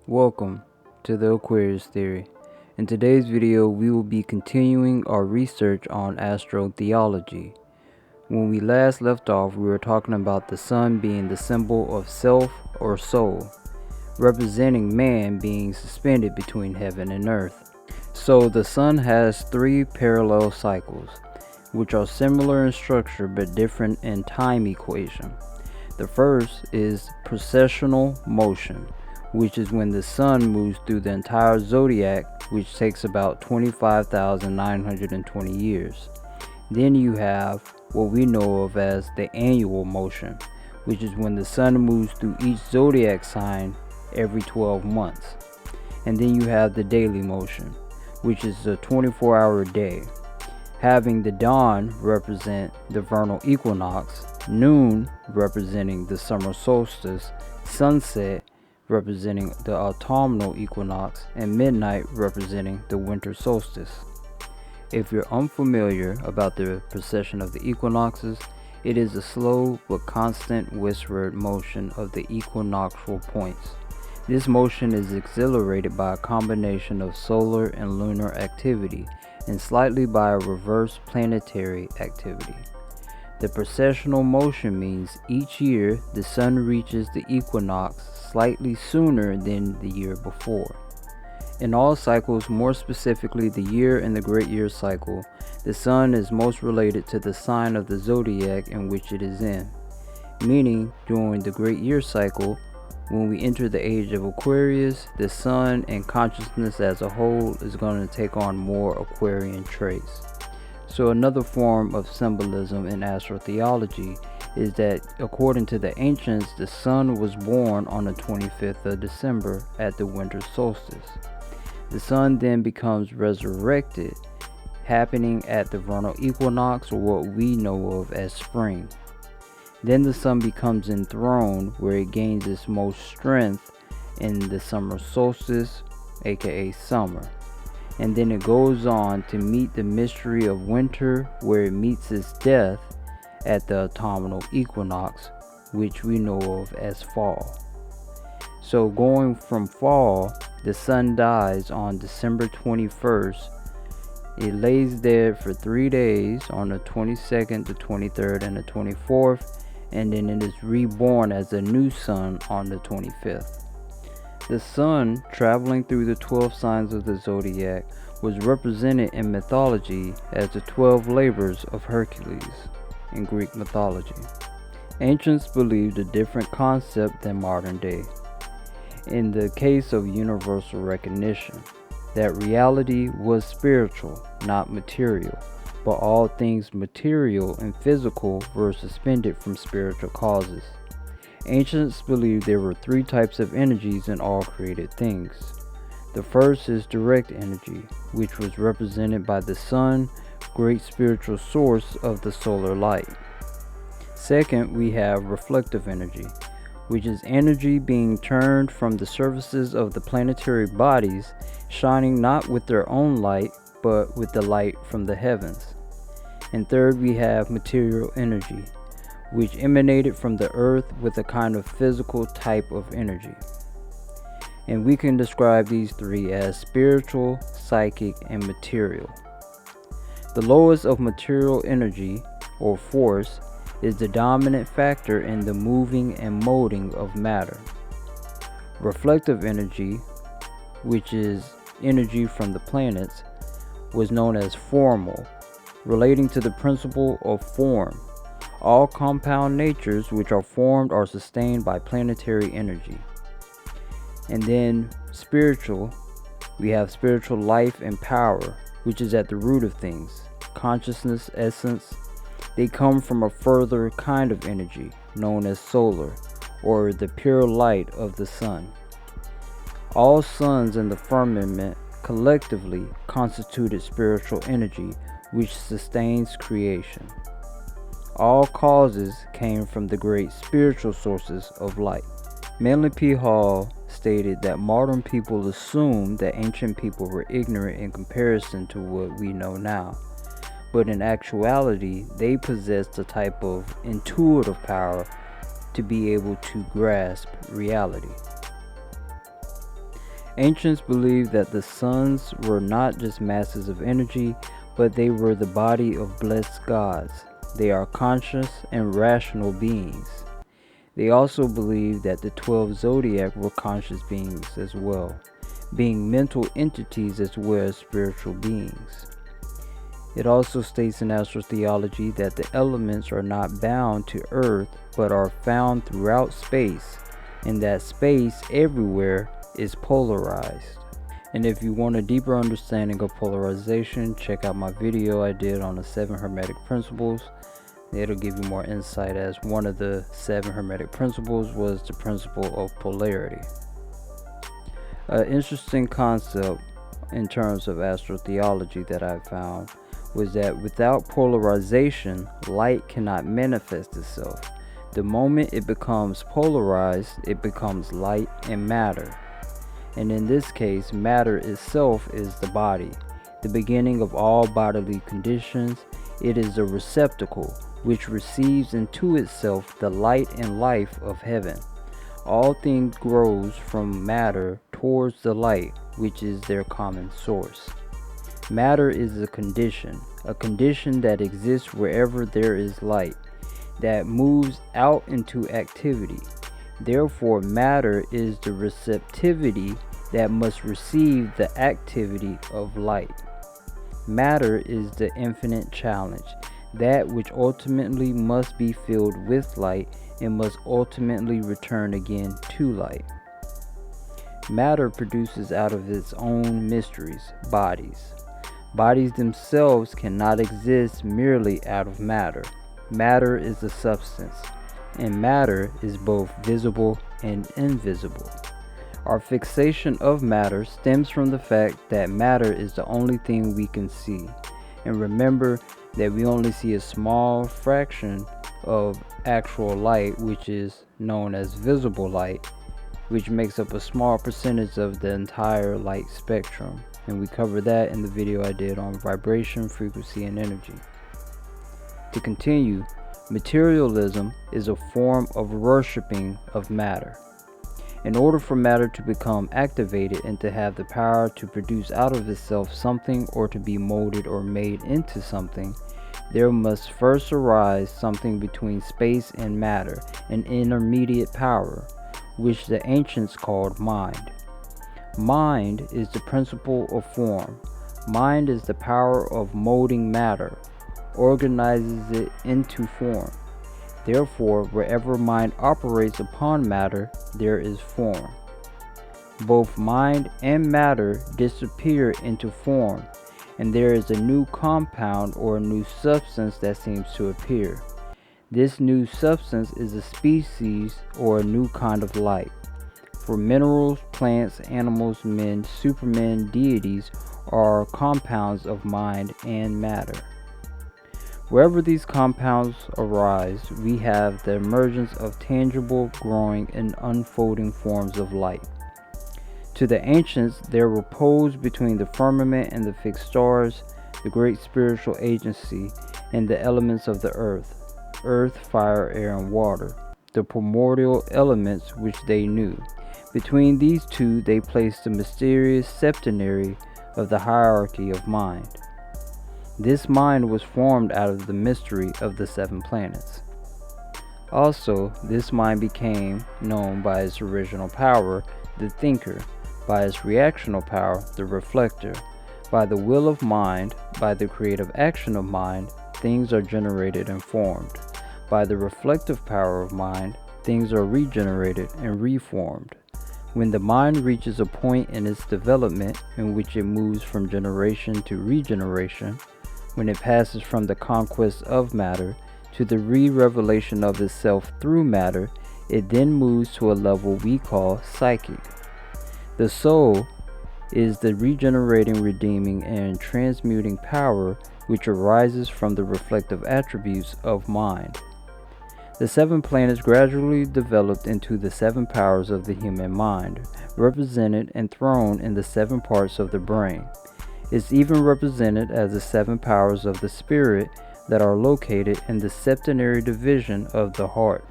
Welcome to the Aquarius Theory. In today's video, we will be continuing our research on Astro-Theology. When we last left off, we were talking about the sun being the symbol of self or soul, representing man being suspended between heaven and earth. So the sun has three parallel cycles, which are similar in structure but different in time equation. The first is precessional motion, which is when the sun moves through the entire zodiac, which takes about 25,920 years. Then you have what we know of as the annual motion, which is when the sun moves through each zodiac sign every 12 months. And then you have the daily motion, which is a 24-hour day, having the dawn represent the vernal equinox, noon representing the summer solstice, sunset representing the autumnal equinox, and midnight representing the winter solstice. If you're unfamiliar about the precession of the equinoxes, it is a slow but constant westward motion of the equinoctial points. This motion is accelerated by a combination of solar and lunar activity and slightly by a reverse planetary activity. The precessional motion means each year the sun reaches the equinox slightly sooner than the year before. In all cycles, more specifically the year and the great year cycle, the sun is most related to the sign of the zodiac in which it is in. Meaning, during the great year cycle, when we enter the age of Aquarius, the sun and consciousness as a whole is going to take on more Aquarian traits. So another form of symbolism in Astro-Theology is that according to the ancients, the sun was born on the 25th of December at the winter solstice. The sun then becomes resurrected, happening at the vernal equinox, or what we know of as spring. Then the sun becomes enthroned, where it gains its most strength in the summer solstice, aka summer. And then it goes on to meet the mystery of winter, where it meets its death at the autumnal equinox, which we know of as fall. So going from fall, the sun dies on December 21st. It lays there for 3 days on the 22nd, the 23rd, and the 24th, and then it is reborn as a new sun on the 25th. The sun, traveling through the 12 signs of the zodiac, was represented in mythology as the 12 labors of Hercules in Greek mythology. Ancients believed a different concept than modern day. In the case of universal recognition, that reality was spiritual, not material, but all things material and physical were suspended from spiritual causes. Ancients believed there were three types of energies in all created things. The first is direct energy, which was represented by the sun, great spiritual source of the solar light. Second, we have reflective energy, which is energy being turned from the surfaces of the planetary bodies, shining not with their own light, but with the light from the heavens. And third, we have material energy, which emanated from the earth with a kind of physical type of energy. And we can describe these three as spiritual, psychic, and material. The lowest of material energy, or force, is the dominant factor in the moving and molding of matter. Reflective energy, which is energy from the planets, was known as formal, relating to the principle of form. All compound natures which are formed are sustained by planetary energy. And then spiritual, we have spiritual life and power, which is at the root of things. Consciousness, essence, they come from a further kind of energy known as solar, or the pure light of the sun. All suns in the firmament collectively constituted spiritual energy, which sustains creation. All causes came from the great spiritual sources of light. Manly P. Hall stated that modern people assume that ancient people were ignorant in comparison to what we know now, but in actuality they possessed a type of intuitive power to be able to grasp reality. Ancients believed that the suns were not just masses of energy, but they were the body of blessed gods. They are conscious and rational beings. They also believed that the 12 zodiac were conscious beings as well, being mental entities as well as spiritual beings. It also states in Astro-Theology that the elements are not bound to Earth, but are found throughout space, and that space everywhere is polarized. And if you want a deeper understanding of polarization, check out my video I did on the 7 Hermetic Principles. It'll give you more insight, as one of the 7 Hermetic Principles was the principle of polarity. An interesting concept in terms of Astro-Theology that I found was that without polarization, light cannot manifest itself. The moment it becomes polarized, it becomes light and matter. And in this case, matter itself is the body, the beginning of all bodily conditions. It is a receptacle which receives into itself the light and life of heaven. All things grows from matter towards the light, which is their common source. Matter is a condition that exists wherever there is light, that moves out into activity. Therefore, matter is the receptivity that must receive the activity of light. Matter is the infinite challenge, that which ultimately must be filled with light and must ultimately return again to light. Matter produces out of its own mysteries, bodies. Bodies themselves cannot exist merely out of matter. Matter is a substance, and matter is both visible and invisible. Our fixation of matter stems from the fact that matter is the only thing we can see. And remember that we only see a small fraction of actual light, which is known as visible light, which makes up a small percentage of the entire light spectrum. And we cover that in the video I did on vibration, frequency, and energy. To continue, materialism is a form of worshiping of matter. In order for matter to become activated and to have the power to produce out of itself something, or to be molded or made into something, there must first arise something between space and matter, an intermediate power, which the ancients called mind. Mind is the principle of form. Mind is the power of molding matter, organizes it into form. Therefore, wherever mind operates upon matter, there is form. Both mind and matter disappear into form, and there is a new compound or a new substance that seems to appear. This new substance is a species or a new kind of light. For minerals, plants, animals, men, supermen, deities are compounds of mind and matter. Wherever these compounds arise, we have the emergence of tangible, growing, and unfolding forms of light. To the ancients, there reposed between the firmament and the fixed stars the great spiritual agency and the elements of the earth, fire, air, and water, the primordial elements which they knew. Between these two, they placed the mysterious septenary of the hierarchy of mind. This mind was formed out of the mystery of the 7 planets. Also, this mind became known by its original power, the thinker, by its reactional power, the reflector. By the will of mind, by the creative action of mind, things are generated and formed. By the reflective power of mind, things are regenerated and reformed. When the mind reaches a point in its development in which it moves from generation to regeneration, when it passes from the conquest of matter to the re-revelation of itself through matter, it then moves to a level we call psychic. The soul is the regenerating, redeeming, and transmuting power which arises from the reflective attributes of mind. The 7 planets gradually developed into the 7 powers of the human mind, represented and thrown in the 7 parts of the brain. It's even represented as the 7 powers of the spirit that are located in the septenary division of the heart.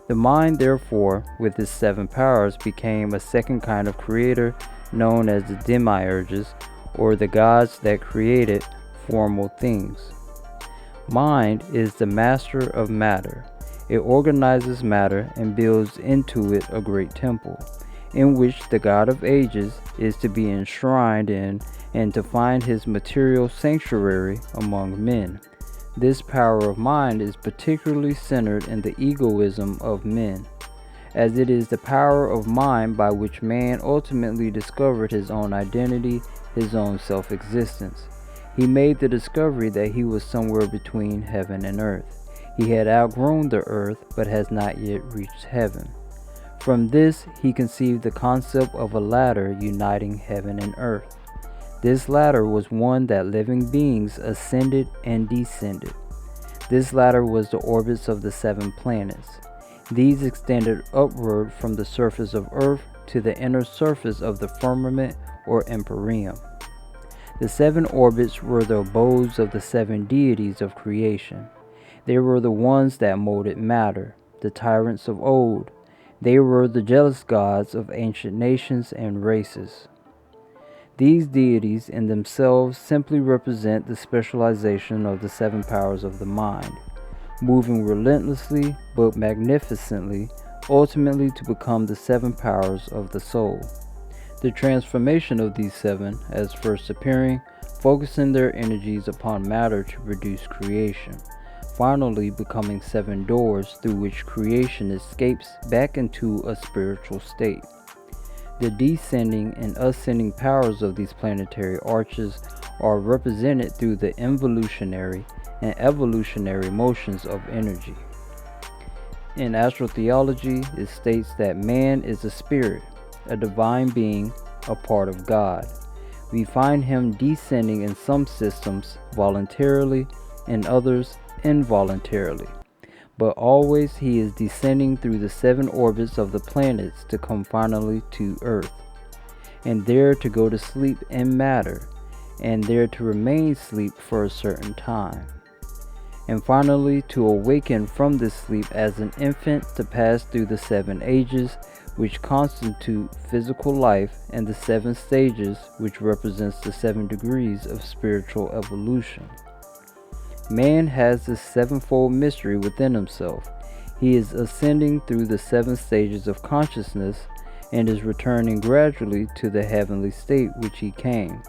The mind, therefore, with its 7 powers, became a second kind of creator known as the demiurges, or the gods that created formal things. Mind is the master of matter. It organizes matter and builds into it a great temple, in which the God of ages is to be enshrined in and to find his material sanctuary among men. This power of mind is particularly centered in the egoism of men, as it is the power of mind by which man ultimately discovered his own identity, his own self-existence. He made the discovery that he was somewhere between heaven and earth. He had outgrown the earth, but has not yet reached heaven. From this, he conceived the concept of a ladder uniting heaven and earth. This ladder was one that living beings ascended and descended. This ladder was the orbits of the 7 planets. These extended upward from the surface of earth to the inner surface of the firmament or empyrean. The 7 orbits were the abodes of the 7 deities of creation. They were the ones that molded matter, the tyrants of old. They were the jealous gods of ancient nations and races. These deities in themselves simply represent the specialization of the 7 powers of the mind, moving relentlessly but magnificently, ultimately to become the 7 powers of the soul. The transformation of these 7, as first appearing, focusing their energies upon matter to produce creation, finally becoming 7 doors through which creation escapes back into a spiritual state. The descending and ascending powers of these planetary arches are represented through the involutionary and evolutionary motions of energy. In Astro-Theology, it states that man is a spirit, a divine being, a part of God. We find him descending in some systems voluntarily, in others involuntarily, but always he is descending through the 7 orbits of the planets to come finally to Earth, and there to go to sleep in matter, and there to remain asleep for a certain time, and finally to awaken from this sleep as an infant to pass through the 7 ages which constitute physical life, and the 7 stages which represents the 7 degrees of spiritual evolution. Man has this 7-fold mystery within himself. He is ascending through the 7 stages of consciousness and is returning gradually to the heavenly state which he came.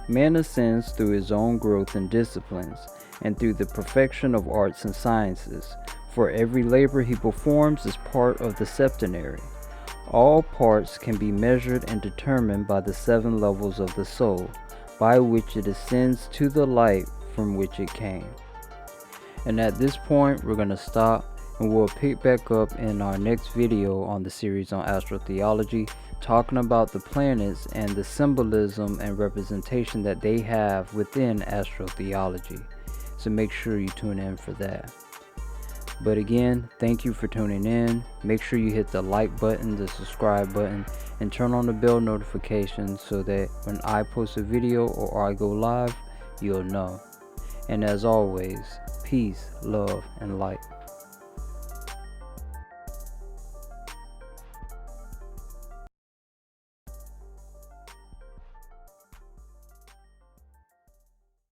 Man ascends through his own growth and disciplines, and through the perfection of arts and sciences, for every labor he performs is part of the septenary. All parts can be measured and determined by the 7 levels of the soul, by which it ascends to the light from which it came. And at this point we're going to stop, and we'll pick back up in our next video on the series on Astro-Theology, talking about the planets and the symbolism and representation that they have within Astro-Theology. So make sure you tune in for that. But again, thank you for tuning in. Make sure you hit the like button, the subscribe button, and turn on the bell notifications so that when I post a video or I go live, you'll know. And as always, peace, love, and light.